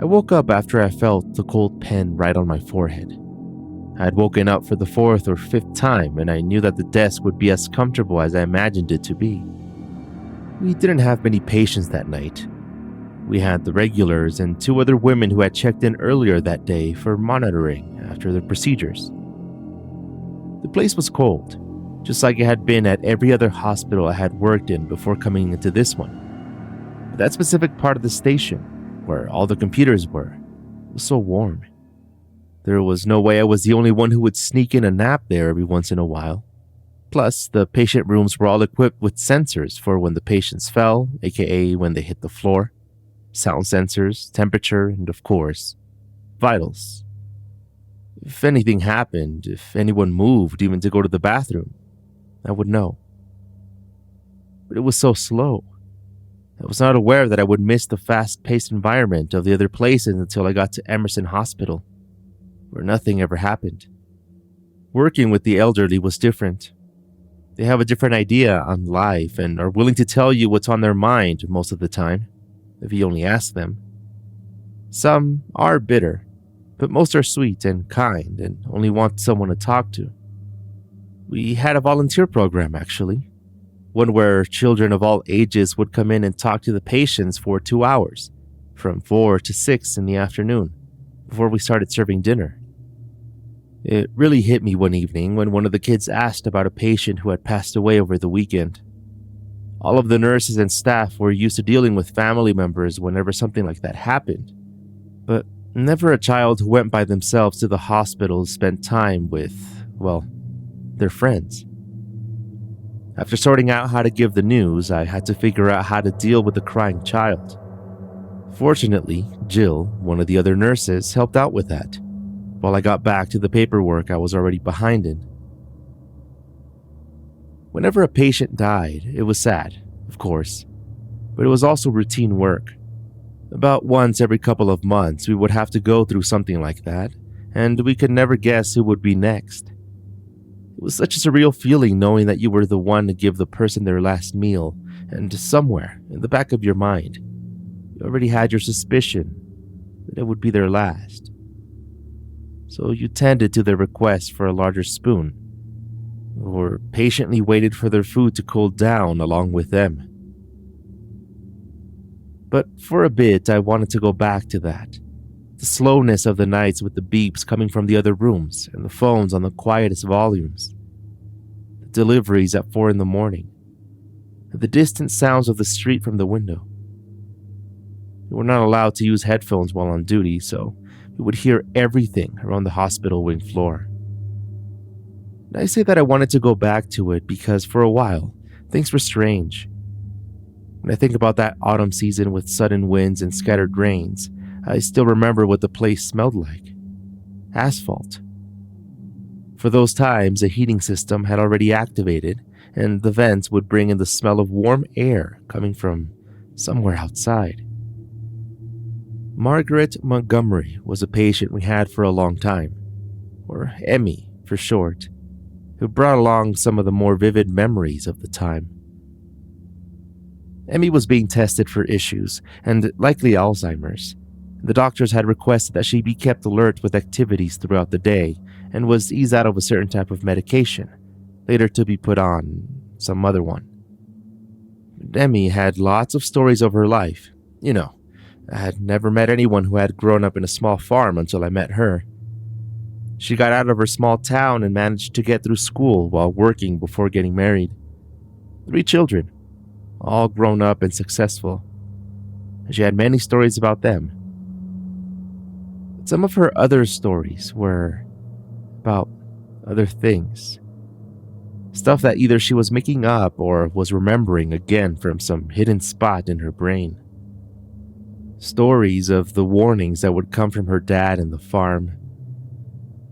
I woke up after I felt the cold pen right on my forehead. I had woken up for the fourth or fifth time, and I knew that the desk would be as comfortable as I imagined it to be. We didn't have many patients that night. We had the regulars and two other women who had checked in earlier that day for monitoring after their procedures. The place was cold, just like it had been at every other hospital I had worked in before coming into this one. But that specific part of the station, where all the computers were, was so warm. There was no way I was the only one who would sneak in a nap there every once in a while. Plus, the patient rooms were all equipped with sensors for when the patients fell, aka when they hit the floor, sound sensors, temperature, and of course, vitals. If anything happened, if anyone moved even to go to the bathroom, I would know. But it was so slow. I was not aware that I would miss the fast-paced environment of the other places until I got to Amersen Hospital, where nothing ever happened. Working with the elderly was different. They have a different idea on life and are willing to tell you what's on their mind most of the time, if you only ask them. Some are bitter, but most are sweet and kind and only want someone to talk to. We had a volunteer program, actually. One where children of all ages would come in and talk to the patients for 2 hours, from 4 to 6 in the afternoon, before we started serving dinner. It really hit me one evening when one of the kids asked about a patient who had passed away over the weekend. All of the nurses and staff were used to dealing with family members whenever something like that happened, but never a child who went by themselves to the hospital spent time with, well, their friends. After sorting out how to give the news, I had to figure out how to deal with the crying child. Fortunately, Jill, one of the other nurses, helped out with that, while I got back to the paperwork I was already behind in. Whenever a patient died, it was sad, of course, but it was also routine work. About once every couple of months, we would have to go through something like that, and we could never guess who would be next. It was such a surreal feeling knowing that you were the one to give the person their last meal, and somewhere in the back of your mind, you already had your suspicion that it would be their last. So you tended to their request for a larger spoon, or patiently waited for their food to cool down along with them. But for a bit, I wanted to go back to that. The slowness of the nights with the beeps coming from the other rooms and the phones on the quietest volumes. The deliveries at 4 in the morning. The distant sounds of the street from the window. We were not allowed to use headphones while on duty, so we would hear everything around the hospital wing floor. And I say that I wanted to go back to it because for a while, things were strange. When I think about that autumn season with sudden winds and scattered rains, I still remember what the place smelled like. Asphalt. For those times, a heating system had already activated, and the vents would bring in the smell of warm air coming from somewhere outside. Margaret Montgomery was a patient we had for a long time, or Emmy for short, who brought along some of the more vivid memories of the time. Emmy was being tested for issues, and likely Alzheimer's. The doctors had requested that she be kept alert with activities throughout the day and was eased out of a certain type of medication, later to be put on some other one. Emmy had lots of stories of her life. You know, I had never met anyone who had grown up in a small farm until I met her. She got out of her small town and managed to get through school while working before getting married. 3 children, all grown up and successful. And she had many stories about them. Some of her other stories were about other things. Stuff that either she was making up or was remembering again from some hidden spot in her brain. Stories of the warnings that would come from her dad and the farm.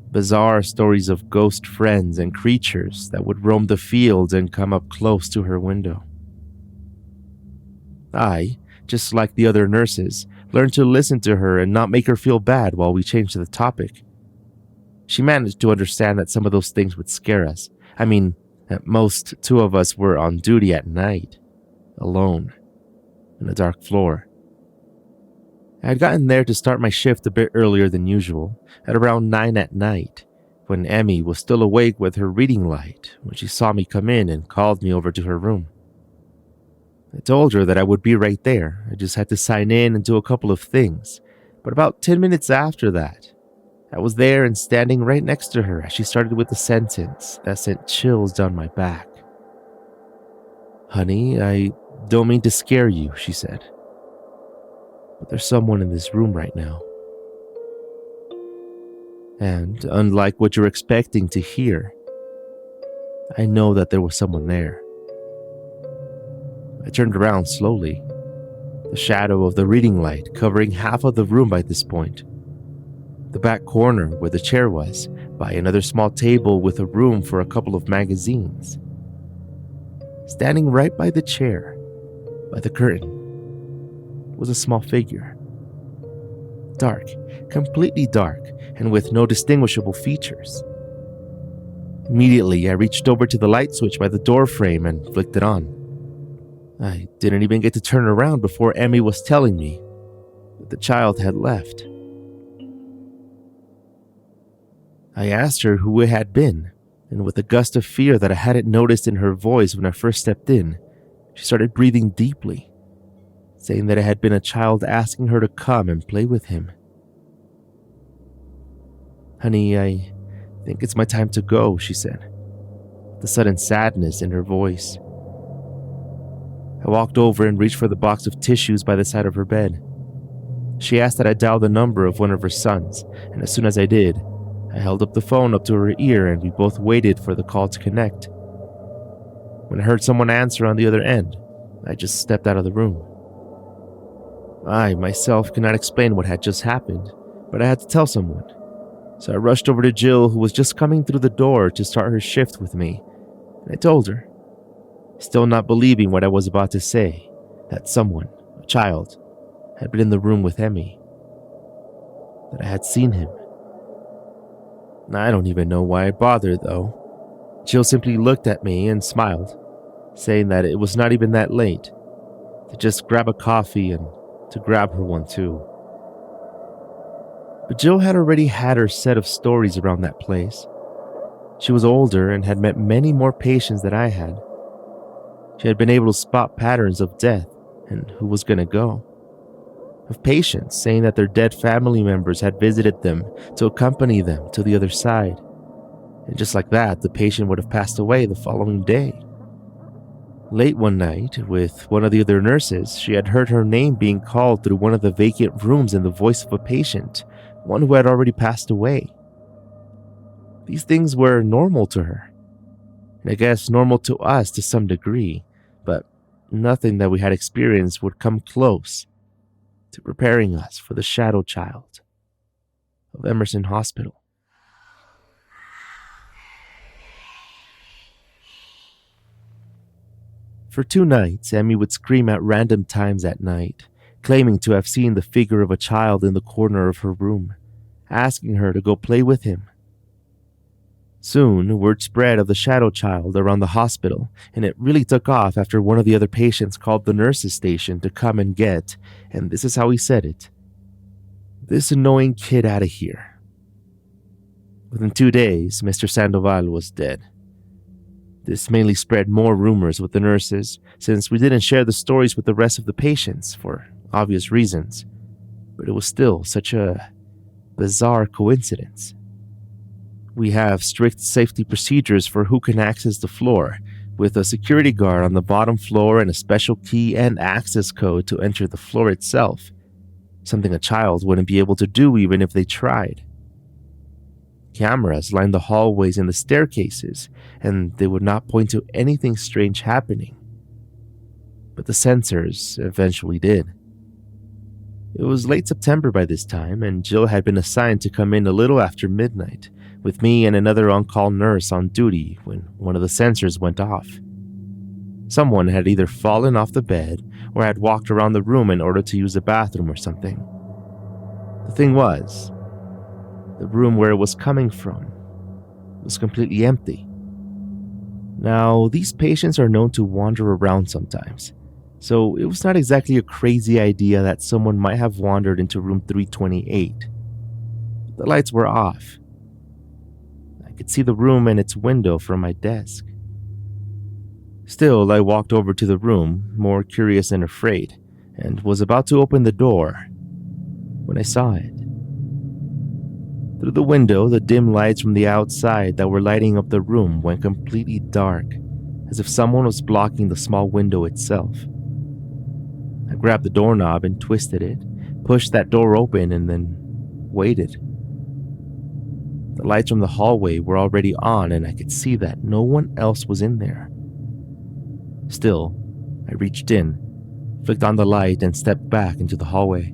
Bizarre stories of ghost friends and creatures that would roam the fields and come up close to her window. I, just like the other nurses, learned to listen to her and not make her feel bad while we changed the topic. She managed to understand that some of those things would scare us. I mean, at most 2 of us were on duty at night, alone, on a dark floor. I had gotten there to start my shift a bit earlier than usual, at around 9 at night, when Emmy was still awake with her reading light when she saw me come in and called me over to her room. I told her that I would be right there. I just had to sign in and do a couple of things. But about 10 minutes after that, I was there and standing right next to her as she started with a sentence that sent chills down my back. "Honey, I don't mean to scare you," she said, "but there's someone in this room right now. And unlike what you're expecting to hear, I know that there was someone there." I turned around slowly, the shadow of the reading light covering half of the room by this point. The back corner where the chair was, by another small table with a room for a couple of magazines. Standing right by the chair, by the curtain, was a small figure. Dark, completely dark, and with no distinguishable features. Immediately, I reached over to the light switch by the door frame and flicked it on. I didn't even get to turn around before Emmy was telling me that the child had left. I asked her who it had been, and with a gust of fear that I hadn't noticed in her voice when I first stepped in, she started breathing deeply, saying that it had been a child asking her to come and play with him. "Honey, I think it's my time to go," she said, the sudden sadness in her voice. I walked over and reached for the box of tissues by the side of her bed. She asked that I dial the number of one of her sons, and as soon as I did, I held up the phone up to her ear and we both waited for the call to connect. When I heard someone answer on the other end, I just stepped out of the room. I myself could not explain what had just happened, but I had to tell someone. So I rushed over to Jill, who was just coming through the door to start her shift with me, and I told her, still not believing what I was about to say, that someone, a child, had been in the room with Emmy. That I had seen him. I don't even know why I bothered, though. Jill simply looked at me and smiled, saying that it was not even that late, to just grab a coffee and to grab her one too. But Jill had already had her set of stories around that place. She was older and had met many more patients than I had. She had been able to spot patterns of death and who was going to go. Of patients saying that their dead family members had visited them to accompany them to the other side. And just like that, the patient would have passed away the following day. Late one night, with one of the other nurses, she had heard her name being called through one of the vacant rooms in the voice of a patient, one who had already passed away. These things were normal to her, and I guess normal to us to some degree, but nothing that we had experienced would come close to preparing us for the shadow child of Amersen Hospital. For 2 nights, Emmy would scream at random times at night, claiming to have seen the figure of a child in the corner of her room, asking her to go play with him. Soon, word spread of the shadow child around the hospital, and it really took off after one of the other patients called the nurse's station to come and get, and this is how he said it, "This annoying kid out of here." Within 2 days, Mr. Sandoval was dead. This mainly spread more rumors with the nurses, since we didn't share the stories with the rest of the patients for obvious reasons, but it was still such a bizarre coincidence. We have strict safety procedures for who can access the floor, with a security guard on the bottom floor and a special key and access code to enter the floor itself, something a child wouldn't be able to do even if they tried. Cameras lined the hallways and the staircases, and they would not point to anything strange happening. But the sensors eventually did. It was late September by this time, and Jill had been assigned to come in a little after midnight, with me and another on-call nurse on duty when one of the sensors went off. Someone had either fallen off the bed or had walked around the room in order to use the bathroom or something. The thing was, the room where it was coming from was completely empty. Now, these patients are known to wander around sometimes, So it was not exactly a crazy idea that someone might have wandered into room 328. The lights were off. I could see the room and its window from my desk. Still, I walked over to the room, more curious than afraid, and was about to open the door when I saw it. Through the window, the dim lights from the outside that were lighting up the room went completely dark, as if someone was blocking the small window itself. I grabbed the doorknob and twisted it, pushed that door open, and then waited. The lights from the hallway were already on, and I could see that no one else was in there. Still, I reached in, flicked on the light, and stepped back into the hallway.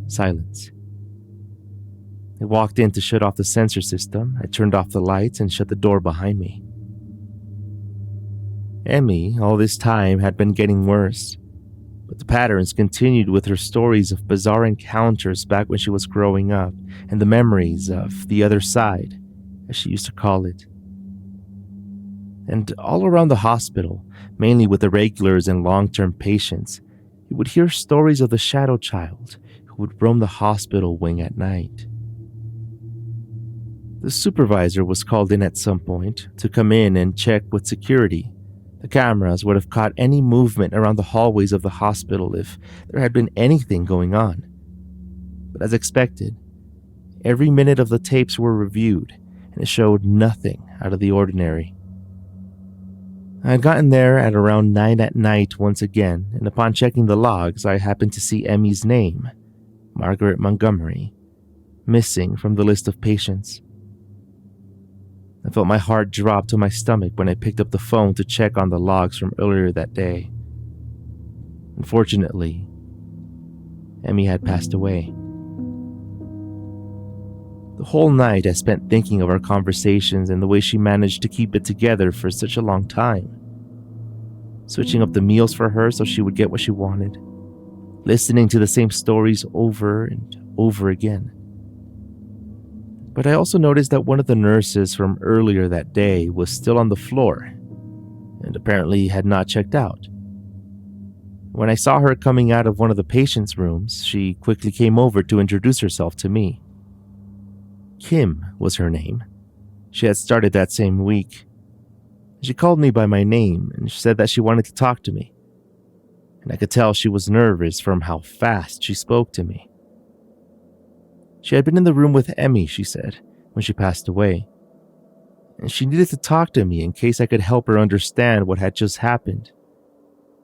Silence. I walked in to shut off the sensor system. I turned off the lights and shut the door behind me. Emmy, all this time, had been getting worse, but the patterns continued with her stories of bizarre encounters back when she was growing up and the memories of the other side, as she used to call it. And all around the hospital, mainly with the regulars and long-term patients, you would hear stories of the shadow child who would roam the hospital wing at night. The supervisor was called in at some point to come in and check with security. The cameras would have caught any movement around the hallways of the hospital if there had been anything going on. But as expected, every minute of the tapes were reviewed, and it showed nothing out of the ordinary. I had gotten there at around 9 at night once again, and upon checking the logs, I happened to see Emmy's name, Margaret Montgomery, missing from the list of patients. I felt my heart drop to my stomach when I picked up the phone to check on the logs from earlier that day. Unfortunately, Emmy had passed away. The whole night I spent thinking of our conversations and the way she managed to keep it together for such a long time. Switching up the meals for her so she would get what she wanted. Listening to the same stories over and over again. But I also noticed that one of the nurses from earlier that day was still on the floor and apparently had not checked out. When I saw her coming out of one of the patients' rooms, she quickly came over to introduce herself to me. Kim was her name. She had started that same week. She called me by my name and she said that she wanted to talk to me. And I could tell she was nervous from how fast she spoke to me. She had been in the room with Emmy, she said, when she passed away. And she needed to talk to me in case I could help her understand what had just happened.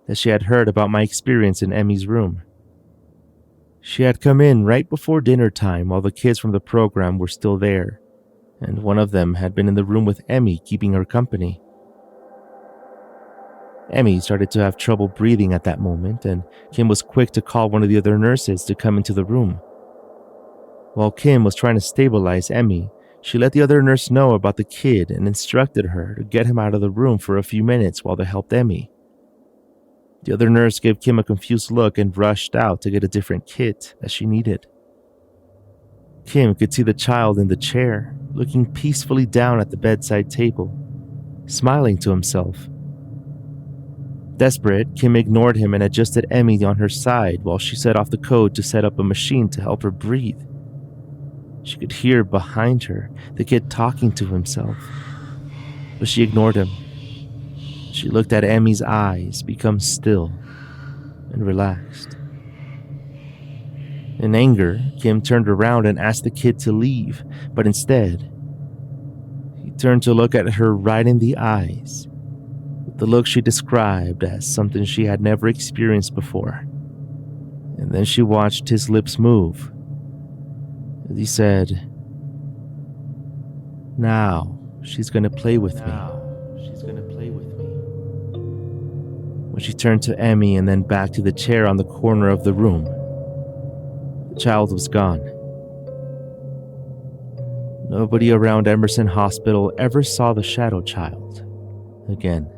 That she had heard about my experience in Emmy's room. She had come in right before dinner time while the kids from the program were still there, and one of them had been in the room with Emmy keeping her company. Emmy started to have trouble breathing at that moment, and Kim was quick to call one of the other nurses to come into the room. While Kim was trying to stabilize Emmy, she let the other nurse know about the kid and instructed her to get him out of the room for a few minutes while they helped Emmy. The other nurse gave Kim a confused look and rushed out to get a different kit that she needed. Kim could see the child in the chair, looking peacefully down at the bedside table, smiling to himself. Desperate, Kim ignored him and adjusted Emmy on her side while she set off the code to set up a machine to help her breathe. She could hear behind her the kid talking to himself, but she ignored him. She looked at Emmy's eyes become still and relaxed. In anger, Kim turned around and asked the kid to leave, but instead, he turned to look at her right in the eyes, with the look she described as something she had never experienced before. And then she watched his lips move as he said, "Now she's gonna play with me." When she turned to Emmy and then back to the chair on the corner of the room, the child was gone. Nobody around Amersen Hospital ever saw the shadow child again.